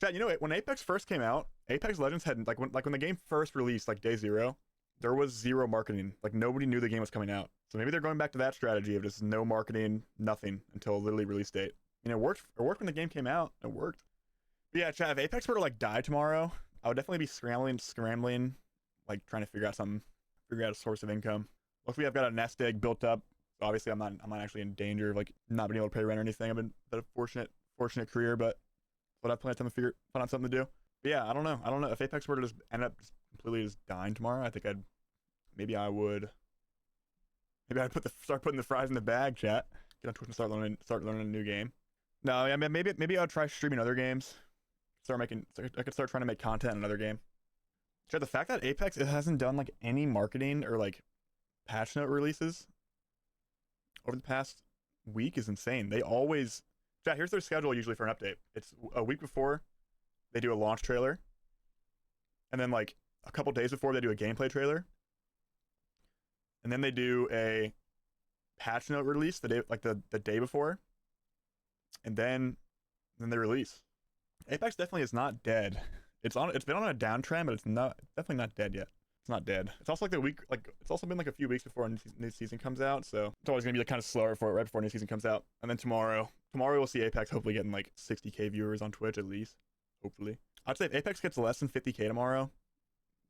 Chat, you know, when Apex first came out, Apex Legends had like when the game first released, like day zero, there was zero marketing. Like nobody knew the game was coming out. So maybe they're going back to that strategy of just no marketing, nothing until literally release date. You know, it worked when the game came out. It worked. But yeah, chat, if Apex were to like die tomorrow, I would definitely be scrambling, like trying to figure out a source of income. Luckily, I've got a nest egg built up. So obviously, I'm not actually in danger of like not being able to pay rent or anything. I've been a fortunate career, but I've plenty of time to find out something to do. But yeah, I don't know if Apex were to just end up just completely just dying tomorrow. I think I would start putting the fries in the bag, chat. Get on Twitch and start learning a new game. No, yeah, maybe I'll try streaming other games. I could start trying to make content in another game. Chat, the fact that Apex it hasn't done like any marketing or like patch note releases over the past week is insane. They always, chat, here's their schedule usually for an update. It's a week before they do a launch trailer, and then like a couple days before they do a gameplay trailer, and then they do a patch note release the day before, and then they release. Apex definitely is not dead. It's been on a downtrend, but it's definitely not dead yet. It's not dead. It's also it's also been like a few weeks before a new season comes out, so it's always gonna be like kind of slower for it right before a new season comes out. And then tomorrow we'll see Apex hopefully getting like 60k viewers on Twitch at least. Hopefully. I'd say if Apex gets less than 50k tomorrow,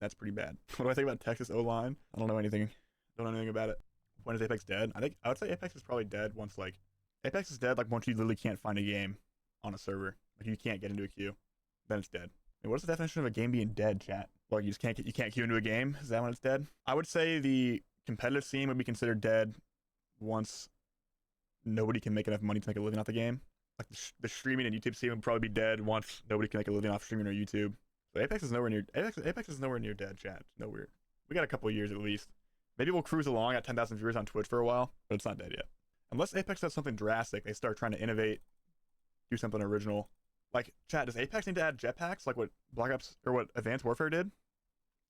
that's pretty bad. What do I think about Texas O-line? I don't know anything. Don't know anything about it. When is Apex dead? I would say Apex is probably dead once Apex is dead like once you literally can't find a game on a server. Like you can't get into a queue. Then it's dead. And what is the definition of a game being dead, chat? Like you can't queue into a game? Is that when it's dead? I would say the competitive scene would be considered dead once nobody can make enough money to make a living off the game. Like the streaming and YouTube scene would probably be dead once nobody can make a living off streaming or YouTube. So Apex is nowhere near dead, chat. Nowhere. We got a couple of years at least. Maybe we'll cruise along at 10,000 viewers on Twitch for a while, but it's not dead yet. Unless Apex does something drastic, they start trying to innovate, do something original. Like, chat, does Apex need to add jetpacks like what Black Ops or what Advanced Warfare did? Is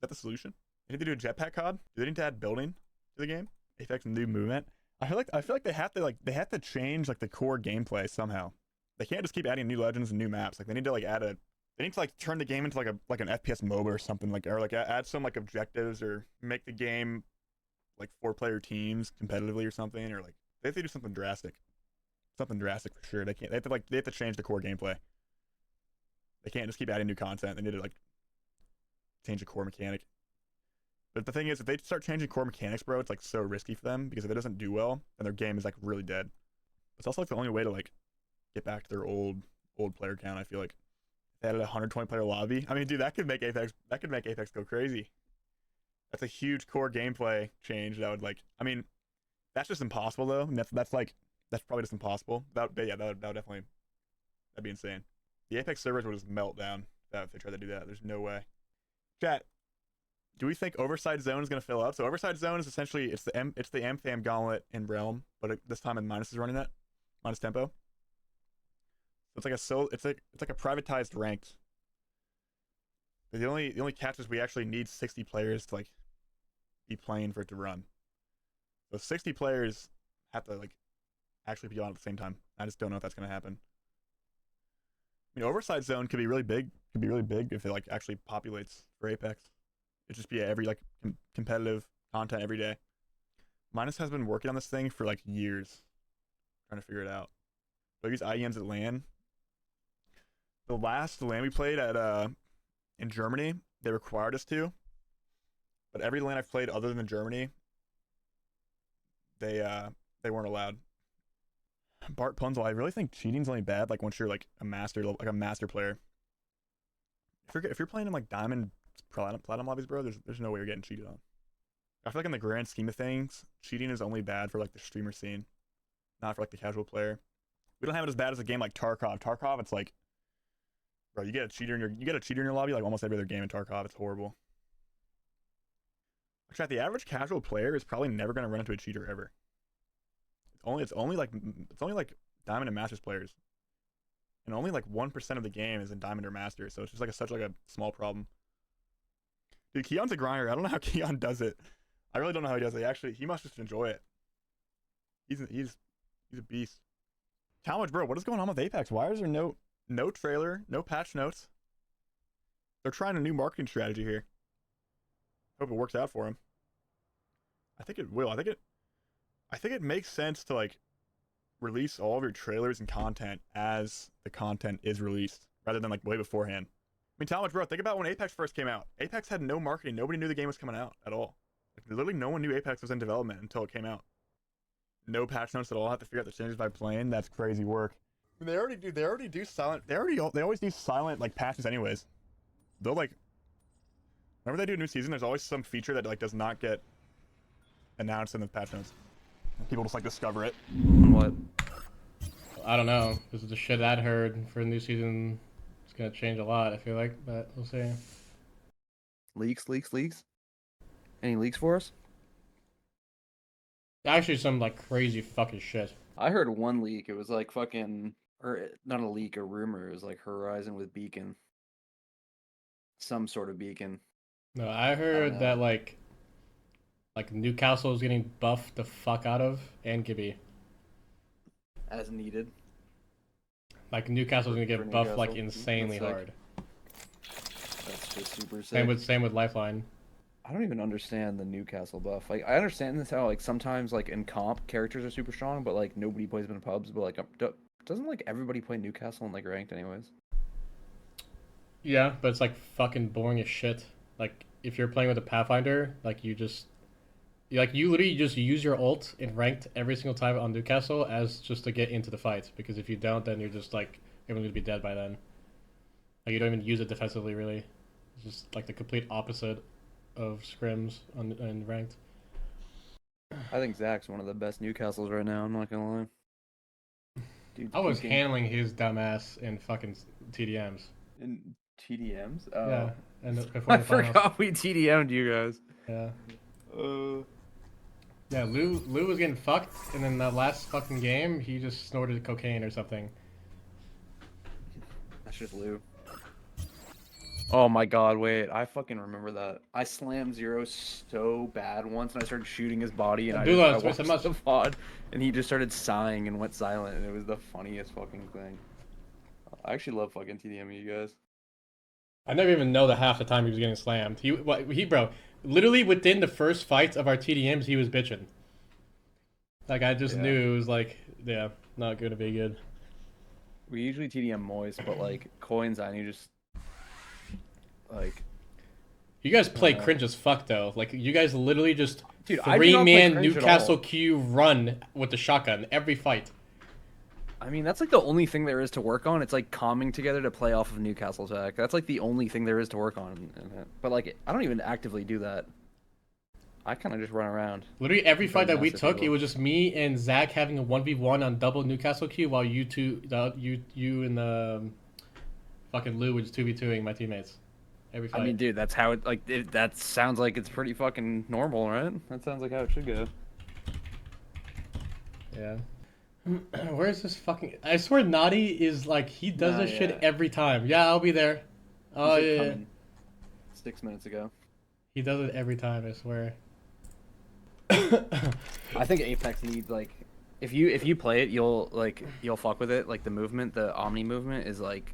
that the solution? They need to do a jetpack COD? Do they need to add building to the game? Apex new movement? I feel like they have to change like the core gameplay somehow. They can't just keep adding new legends and new maps. Like they need to turn the game into like an FPS MOBA or something, or add some like objectives or make the game like 4-player teams competitively or something, or like they have to do something drastic. Something drastic for sure. They have to change the core gameplay. They can't just keep adding new content. They need to like change the core mechanic. But the thing is, if they start changing core mechanics, bro, it's like so risky for them because if it doesn't do well, then their game is like really dead. It's also like the only way to like get back to their old player count. I feel like if they added a 120 player lobby. I mean, dude, that could make Apex go crazy. That's a huge core gameplay change. That would like, I mean, that's just impossible though. And that's probably just impossible. That would definitely, that'd be insane. The Apex servers would just melt down if they tried to do that. There's no way. Chat, do we think Oversight Zone is going to fill up? So Oversight Zone is essentially, it's the M-Fam Gauntlet in Realm, but this time Minus is running it. Minus Tempo. So it's like a privatized ranked. But the only catch is we actually need 60 players to like be playing for it to run. So 60 players have to like actually be on at the same time. I just don't know if that's going to happen. I mean, Oversight Zone could be really big. Could be really big if it like actually populates for Apex. It'd just be every like competitive content every day. Minus has been working on this thing for like years, trying to figure it out. But use IEMs at LAN. The last LAN we played at in Germany, they required us to. But every LAN I've played other than Germany, they weren't allowed. Bart Punzel, I really think cheating's only bad like once you're like a master player. If you're playing in like diamond platinum lobbies, bro, there's no way you're getting cheated on. I feel like in the grand scheme of things, cheating is only bad for like the streamer scene, not for like the casual player. We don't have it as bad as a game like Tarkov. Tarkov, it's like, bro, you get a cheater in your lobby like almost every other game in Tarkov. It's horrible. Chat, the average casual player is probably never gonna run into a cheater ever. It's only like Diamond and Masters players, and only like 1% of the game is in Diamond or Master. So it's just like such a small problem. Dude, Keon's a grinder. I don't know how Keon does it. I really don't know how he does it. He must just enjoy it. He's a beast. Talmadge, bro, what is going on with Apex? Why is there no No trailer, no patch notes. They're trying a new marketing strategy here. Hope it works out for them. I think it will. I think it makes sense to like release all of your trailers and content as the content is released, rather than like way beforehand. I mean, Talmadge, bro, think about when Apex first came out. Apex had no marketing. Nobody knew the game was coming out at all. Like, literally, no one knew Apex was in development until it came out. No patch notes at all. Have to figure out the changes by playing. That's crazy work. I mean, they already do silent. They always do silent like patches anyways. They'll like, whenever they do a new season, there's always some feature that like does not get announced in the patch notes. People just like discover it. What? I don't know. This is the shit I'd heard for the new season. It's gonna change a lot, I feel like, but we'll see. Leaks? Any leaks for us? Actually, some like crazy fucking shit. I heard one leak. It was like fucking, or not a leak, a rumor. It was like Horizon with Beacon. Some sort of beacon. No, I heard that like Newcastle is getting buffed the fuck out of, and Gibby. As needed. Like Newcastle's gonna get buffed like Newcastle. insanely That's hard. That's just super sick. Same with Lifeline. I don't even understand the Newcastle buff. Like, I understand this how like sometimes like in comp characters are super strong, but like nobody plays them in pubs. But like, doesn't like everybody play Newcastle in like ranked anyways? Yeah, but it's like fucking boring as shit. Like if you're playing with a Pathfinder, like you literally just use your ult in ranked every single time on Newcastle as just to get into the fight. Because if you don't, then you're just like everyone's gonna be dead by then. Like you don't even use it defensively really. It's just like the complete opposite of scrims on ranked. I think Zach's one of the best Newcastles right now. I'm not gonna lie. Dude, I was handling his dumbass in fucking TDMs. in TDMs. Yeah, and before I the finals. forgot we TDM'd you guys. Yeah. Yeah, Lou was getting fucked, and then that last fucking game, he just snorted cocaine or something. That's just Lou. Oh my god, wait, I fucking remember that. I slammed Zero so bad once, and I started shooting his body, and I watched the VOD, and he just started sighing and went silent, and it was the funniest fucking thing. I actually love fucking TDMing you guys. I never even know that half the time he was getting slammed. Bro, literally within the first fights of our TDMs, he was bitching. Like, I just knew it was like, yeah, not gonna be good. We usually TDM Moist, but like, Coins, I need just, like... You guys play cringe as fuck, though. Like, you guys literally just Dude, three-man Newcastle Q run with the shotgun every fight. I mean, that's like the only thing there is to work on. It's like calming together to play off of Newcastle attack. That's like the only thing there is to work on. But like, I don't even actively do that. I kind of just run around. Literally every fight that we took, it was just me and Zach having a 1v1 on double Newcastle Q, while you and fucking Lou was 2v2ing my teammates. Every fight. I mean, dude, that's how it like. That sounds like it's pretty fucking normal, right? That sounds like how it should go. Yeah. Where's this fucking... I swear Naughty is like, he does this shit every time. Yeah, I'll be there. Oh, yeah. 6 minutes ago. He does it every time, I swear. I think Apex needs, like... If you play it, you'll fuck with it. Like, the movement, the Omni movement is, like...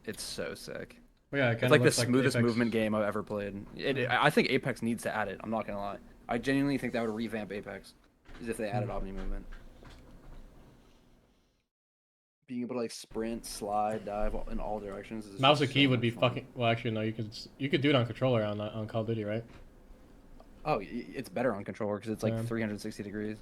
It's so sick. Well, yeah, it's like the smoothest movement game I've ever played. I think Apex needs to add it. I'm not gonna lie. I genuinely think that would revamp Apex. Is if they added Omni movement. Being able to like sprint, slide, dive in all directions. Is mouse and key would be fucking. Well, actually, no. You could do it on controller on Call of Duty, right? Oh, it's better on controller because it's like 360 degrees.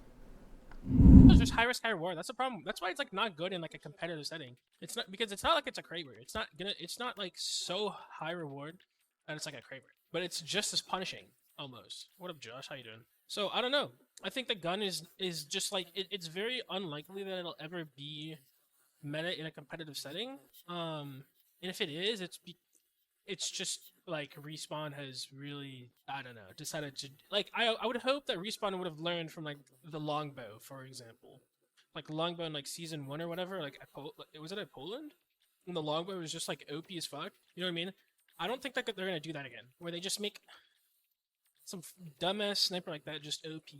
It's just high risk, high reward. That's the problem. That's why it's like not good in like a competitive setting. It's not because it's not like it's a Kraber. It's not gonna. It's not like so high reward that it's like a Kraber, but it's just as punishing almost. What up, Josh? How you doing? So I don't know. I think the gun is just like it's very unlikely that it'll ever be meta in a competitive setting. And if it is, it's just like Respawn has really, I don't know, decided to like I would hope that Respawn would have learned from like the longbow, for example. Like longbow in like season 1 or whatever, like was it at Poland? And the longbow was just like OP as fuck. You know what I mean? I don't think that they're gonna do that again, where they just make some dumbass sniper like that just OP.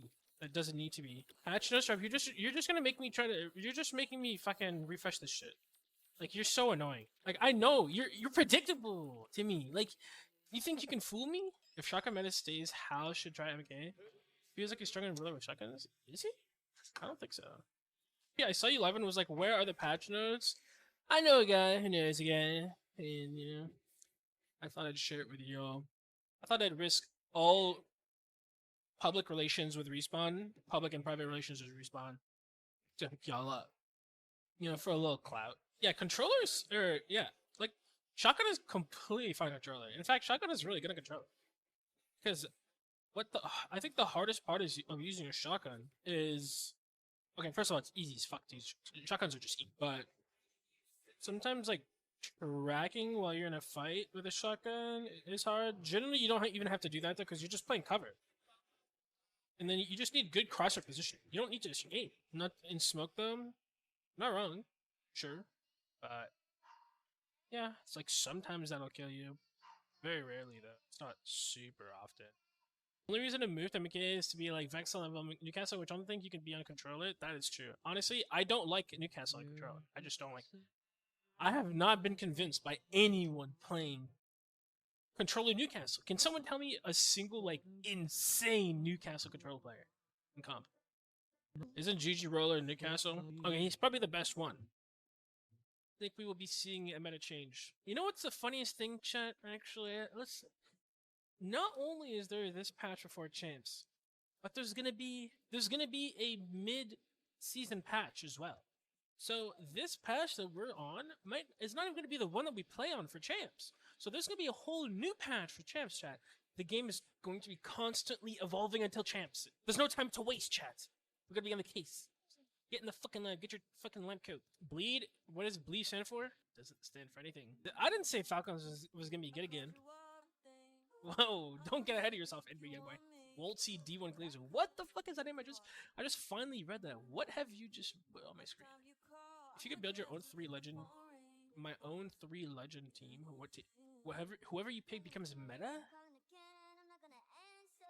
That doesn't need to be. Patch no stuff. You're just gonna make me you're just making me fucking refresh this shit. Like you're so annoying. Like I know you're predictable to me. Like you think you can fool me? If shotgun meta stays, Hal should try MK. Feels like he's struggling really with shotguns. Is he? I don't think so. Yeah, I saw you live and was like, where are the patch notes? I know a guy who knows a guy, and you know, I thought I'd share it with y'all. I thought I'd risk all public relations with Respawn, public and private relations with Respawn, to hook y'all up. You know, for a little clout. Yeah, controllers, like, shotgun is completely fine controller. In fact, shotgun is really good at controller. Because I think the hardest part of using a shotgun is, okay, first of all, it's easy as fuck to use. Shotguns are just easy, but sometimes, like, tracking while you're in a fight with a shotgun is hard. Generally, you don't even have to do that, though, because you're just playing cover. And then you just need good crosshair position. You don't need to just aim. Not in smoke them. Not wrong. Sure. But yeah, it's like sometimes that'll kill you. Very rarely though. It's not super often. The only reason to move to MK is to be like Vexel and Newcastle, which I don't think you can be on controller. That is true. Honestly, I don't like Newcastle on controller. I just don't like it. I have not been convinced by anyone playing controller Newcastle. Can someone tell me a single like insane Newcastle controller player in comp? Isn't GG Roller in Newcastle? Okay, he's probably the best one. I think we will be seeing a meta change. You know what's the funniest thing, chat? Actually, not only is there this patch before champs, but there's gonna be a mid-season patch as well. So this patch that we're on is not even gonna be the one that we play on for champs. So there's gonna be a whole new patch for champs, chat. The game is going to be constantly evolving until champs. There's no time to waste, chat. We're gonna be on the case. Get in the fucking get your fucking lamp coat. Bleed. What does bleed stand for? Doesn't stand for anything. I didn't say Falcons was gonna be good again. Whoa! Don't get ahead of yourself, NBA boy. Woltsy D1 Glazer. What the fuck is that name? I just finally read that. What have you just put on my screen? If you could build your own my own 3 legend team. Whoever you pick becomes meta.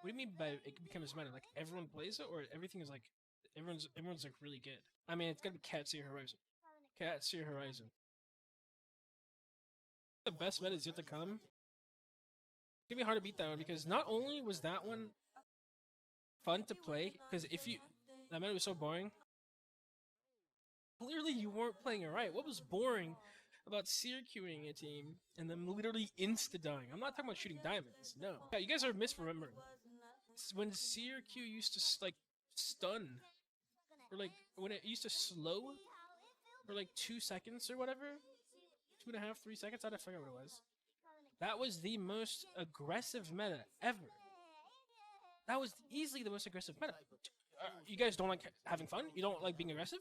What do you mean by it becomes meta? Like everyone plays it, or everything is like everyone's like really good? I mean, it's gonna be Cat Seer Horizon. Cat Seer Horizon. The best meta is yet to come. It's gonna be hard to beat that one because not only was that one fun to play, because that meta was so boring. Clearly, you weren't playing it right. What was boring about Seer queuing a team and then literally insta-dying? I'm not talking about shooting diamonds. No. Yeah, you guys are misremembering. When Seer Q used to like stun, or like when it used to slow for like 2 seconds or whatever, 2.5, 3 seconds, I don't forget what it was. That was the most aggressive meta ever. That was easily the most aggressive meta. You guys don't like having fun? You don't like being aggressive?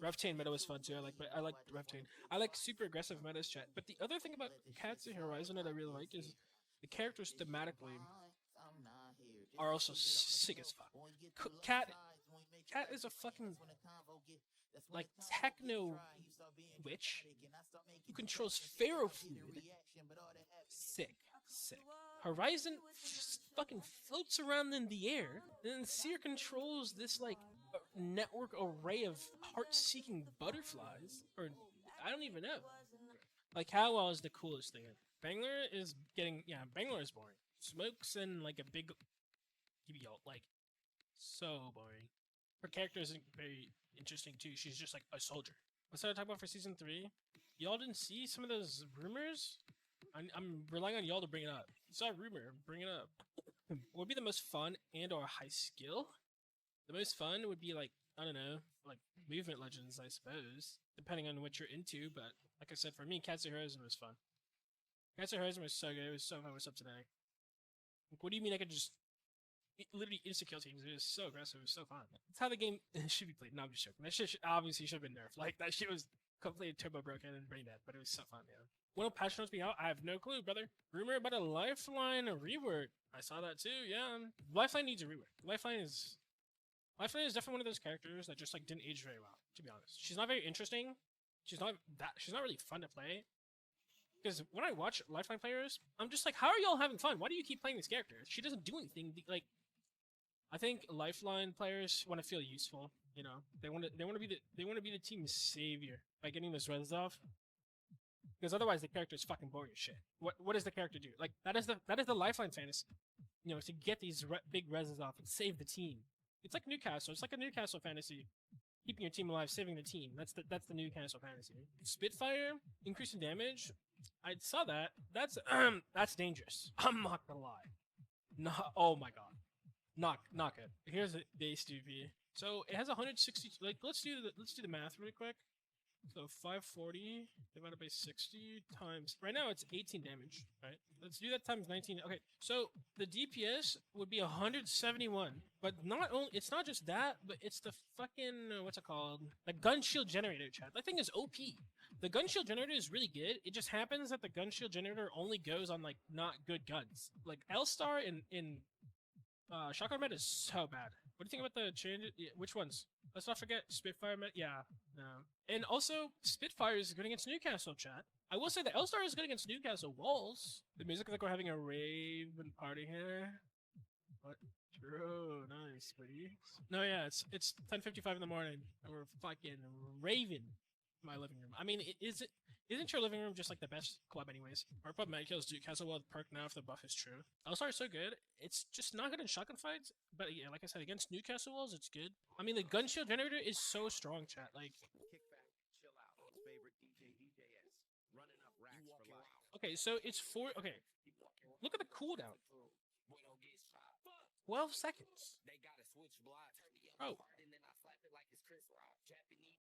Revtain meta was fun too. I like Revtain. I like super aggressive metas, chat. But the other thing about Cats in Horizon that I really like is the characters thematically are also sick as fuck. Cat is a fucking like techno witch who controls Pharaoh Fluid. Sick. Horizon fucking floats around in the air, and then Seer controls this like network array of heart-seeking butterflies, or I don't even know. Like how well is the coolest thing? Bangler is Bangler is boring. Smokes and like a big like so boring. Her character isn't very interesting too. She's just like a soldier. What's that I talk about for season 3? Y'all didn't see some of those rumors? I'm relying on y'all to bring it up. You saw a rumor, bring it up. What would be the most fun and or high skill? The most fun would be like, I don't know, like movement legends, I suppose. Depending on what you're into, but like I said, for me, Cats of Horizon was fun. Cats of Horizon was so good, it was so fun. What's up today? Like, what do you mean I could just literally insta-kill teams? It was so aggressive, it was so fun. That's how the game should be played. No, I'm just joking. That shit obviously should have been nerfed. Like, that shit was completely turbo broken and brain dead, but it was so fun, man. When will patch notes be out? I have no clue, brother. Rumor about a Lifeline rework. I saw that too, yeah. Lifeline needs a rework. Lifeline is definitely one of those characters that just like didn't age very well, to be honest. She's not very interesting. She's not really fun to play. Because when I watch Lifeline players, I'm just like, how are y'all having fun? Why do you keep playing this character? She doesn't do anything. Like, I think Lifeline players want to feel useful. You know, they want to be the team's savior by getting those res off. Because otherwise the character is fucking boring as shit. What does the character do? Like that is the Lifeline fantasy. You know, to get these big reses off and save the team. It's like Newcastle. It's like a Newcastle fantasy. Keeping your team alive, saving the team. That's the Newcastle fantasy. Spitfire, increasing damage. I saw that. That's dangerous. I'm not gonna lie. Not. Oh my god. Not good. Here's a base DP. So it has 160. Like let's do the math really quick. So 540 divided by 60 times. Right now it's 18 damage. Right. Let's do that times 19. Okay. So the DPS would be 171. But it's not just that, but it's the fucking what's it called? The gun shield generator, chat. That thing is OP. The gun shield generator is really good. It just happens that the gun shield generator only goes on like not good guns. Like L-Star in Shotgun Med is so bad. What do you think about the change? Yeah, which ones? Let's not forget Spitfire Med. Yeah, no. And also Spitfire is good against Newcastle, chat. I will say that L-Star is good against Newcastle walls. The music like we're having a rave and party here. What? True, nice, buddy. No, yeah, it's 10:55 in the morning, and we're fucking raving in my living room. I mean, isn't your living room just like the best club anyways? Our pub Mad kills Newcastle will perk now if the buff is true. L-Star is so good. It's just not good in shotgun fights, but yeah, like I said, against Newcastle walls, it's good. I mean, the gun shield generator is so strong, chat. Like, okay, so it's 4. Okay, look at the cooldown. 12 seconds. Bro,